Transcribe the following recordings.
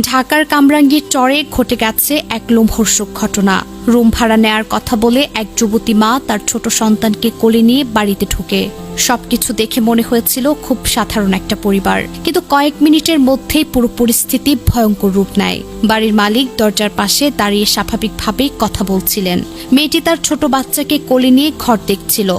ঢাকার কামরাঙ্গীর চরে ঘটে গেছে এক লোমহর্ষক ঘটনা। রুম ভাড়া নেয়ার কথা বলে এক যুবতী মা তার ছোট সন্তানকে কোলে নিয়ে বাড়িতে ঢোকে। সবকিছু দেখে মনে হয়েছিল খুব সাধারণ একটা পরিবার, কিন্তু কয়েক মিনিটের মধ্যেই পুরো পরিস্থিতি ভয়ঙ্কর রূপ নেয়। বাড়ির মালিক দরজার পাশে দাঁড়িয়ে স্বাভাবিকভাবেই কথা বলছিলেন। মেয়েটি তার ছোট বাচ্চাকে কোলে নিয়ে ঘর দেখছিল।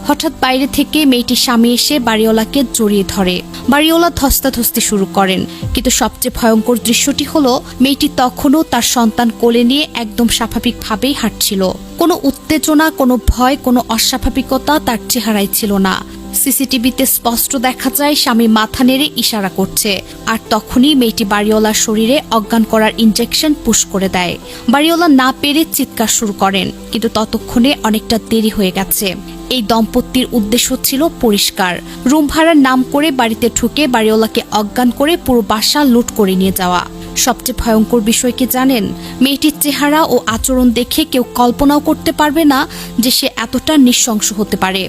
হঠাৎ বাইরে থেকে মেয়েটির স্বামী এসে বাড়িওয়ালাকে জড়িয়ে ধরে। বাড়িওয়ালা ধস্তাধস্তি শুরু করেন, কিন্তু সবচেয়ে ভয়ঙ্কর দৃশ্যটি হলো মেয়েটি তখনও তার সন্তান কোলে নিয়ে একদম স্বাভাবিকভাবেই হাঁটছিল। কোনো উত্তেজনা, কোনো ভয়, কোনো অস্বাভাবিকতা তার চেহারায় ছিল না। সিসিটিভিতে স্পষ্ট দেখা যায় স্বামী মাথা নেড়ে ইশারা করছে, আর তখনই মেয়েটি বাড়িওয়ালার শরীরে অজ্ঞান করার ইনজেকশন পুশ করে দেয়। বাড়িওয়ালা না পেরে চিৎকার শুরু করেন, কিন্তু ততক্ষণে অনেকটা দেরি হয়ে গেছে। এই দম্পতির উদ্দেশ্য ছিল পরিষ্কার, রুম ভাড়ার নাম করে বাড়িতে ঢুকে বাড়িওয়ালাকে অজ্ঞান করে পুরো বাসা লুট করে নিয়ে যাওয়া। সবচেয়ে ভয়ঙ্কর বিষয় কি জানেন? মেয়েটির চেহারা ও আচরণ দেখে কেউ কল্পনাও করতে পারবে না যে সে এতটা নৃশংস হতে পারে।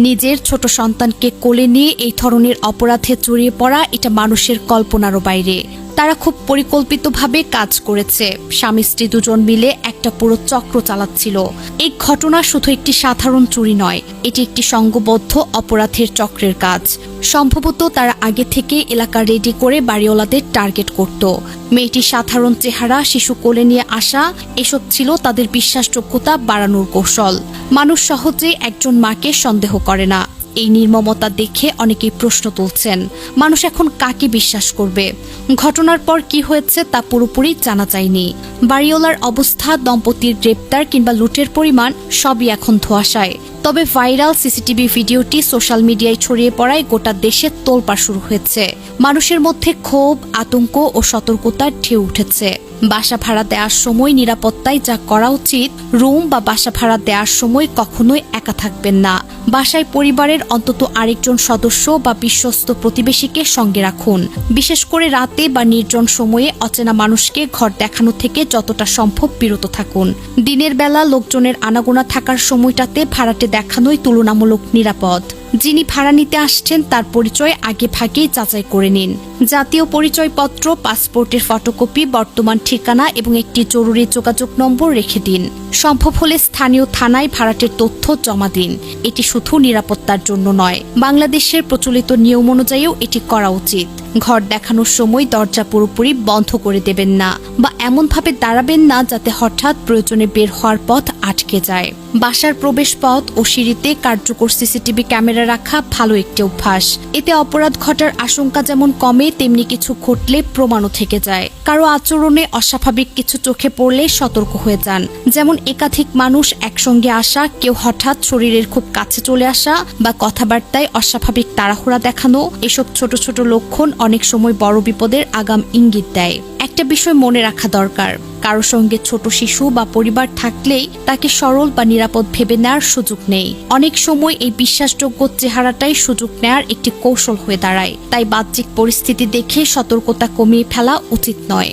নিজের ছোট সন্তানকে কোলে নিয়ে এই ধরনের অপরাধে জড়িয়ে পড়া, এটা মানুষের কল্পনারও বাইরে। তারা খুব পরিকল্পিতভাবে কাজ করেছে। স্বামী স্ত্রী দুজন মিলে একটা পুরো চক্র চালাচ্ছিল। এই ঘটনা শুধু একটি সাধারণ চুরি নয়, এটি একটি সংঘবদ্ধ অপরাধের চক্রের কাজ। সম্ভবত তারা আগে থেকে এলাকা রেডি করে বাড়িওয়ালাদের টার্গেট করত। মেয়েটির সাধারণ চেহারা, শিশু কোলে নিয়ে আসা, এসব ছিল তাদের বিশ্বাসযোগ্যতা বাড়ানোর কৌশল। মানুষ সহজে একজন মাকে সন্দেহ করে না। এই নির্মমতা দেখে অনেকেই প্রশ্ন তুলছেন, মানুষ এখন কাকে বিশ্বাস করবে? ঘটনার পর কি হয়েছে তা পুরোপুরি জানা যায়নি। বাড়িওয়ালার অবস্থা, দম্পতির গ্রেপ্তার কিংবা লুটের পরিমাণ সবই এখন ধোঁয়াশায়। তবে ভাইরাল সিসিটিভি ভিডিওটি সোশ্যাল মিডিয়ায় ছড়িয়ে পড়ায় গোটা দেশে তোলপাড় শুরু হয়েছে। মানুষের মধ্যে ক্ষোভ, আতঙ্ক ও সতর্কতার ঢেউ উঠেছে। বাসা ভাড়া দেওয়ার সময় নিরাপত্তায় যা করা উচিত, রুম বা বাসা ভাড়া দেওয়ার সময় কখনোই একা থাকবেন না। বাসায় পরিবারের অন্তত আরেকজন সদস্য বা বিশ্বস্ত প্রতিবেশীকে সঙ্গে রাখুন। বিশেষ করে রাতে বা নির্জন সময়ে অচেনা মানুষকে ঘর দেখানো থেকে যতটা সম্ভব বিরত থাকুন। দিনের বেলা লোকজনের আনাগোনা থাকার সময়টাতে ভাড়াটে দেখানোই তুলনামূলক নিরাপদ। যিনি ভাড়া নিতে আসছেন তার পরিচয় আগে ভাগেই যাচাই করে নিন। জাতীয় পরিচয়পত্র, পাসপোর্টের ফটোকপি, বর্তমান ঠিকানা এবং একটি জরুরি যোগাযোগ নম্বর রেখে দিন। সম্ভব হলে স্থানীয় থানায় ভাড়াটের তথ্য জমা দিন। এটি শুধু নিরাপত্তার জন্য নয়, বাংলাদেশের প্রচলিত নিয়ম অনুযায়ীও এটি করা উচিত। ঘর দেখানোর সময় দরজা পুরোপুরি বন্ধ করে দেবেন না বা এমনভাবে দাঁড়াবেন না যাতে হঠাৎ প্রয়োজনে বের হওয়ার পথ আটকে যায়। বাসার প্রবেশ পথ ও সিঁড়িতে কার্যকর সিসিটিভি ক্যামেরা রাখা ভালো একটি অভ্যাস। এতে অপরাধ ঘটার আশঙ্কা যেমন কমে, তেমনি কিছু ঘটলে প্রমাণও থেকে যায়। কারো আচরণে অস্বাভাবিক কিছু চোখে পড়লে সতর্ক হয়ে যান। যেমন একাধিক মানুষ একসঙ্গে আসা, কেউ হঠাৎ শরীরের খুব কাছে চলে আসা বা কথাবার্তায় অস্বাভাবিক তাড়াহুড়া দেখানো, এসব ছোট ছোট লক্ষণ অনেক সময় বড় বিপদের আগাম ইঙ্গিত দেয়। একটা বিষয় মনে রাখা দরকার, কারো সঙ্গে ছোট শিশু বা পরিবার থাকলেই তাকে সরল বা নিরাপদ ভেবে নেওয়ার সুযোগ নেই। অনেক সময় এই বিশ্বাসযোগ্য চেহারাটাই সুযোগ নেওয়ার একটি কৌশল হয়ে দাঁড়ায়। তাই বাহ্যিক পরিস্থিতি দেখে সতর্কতা কমিয়ে ফেলা উচিত নয়।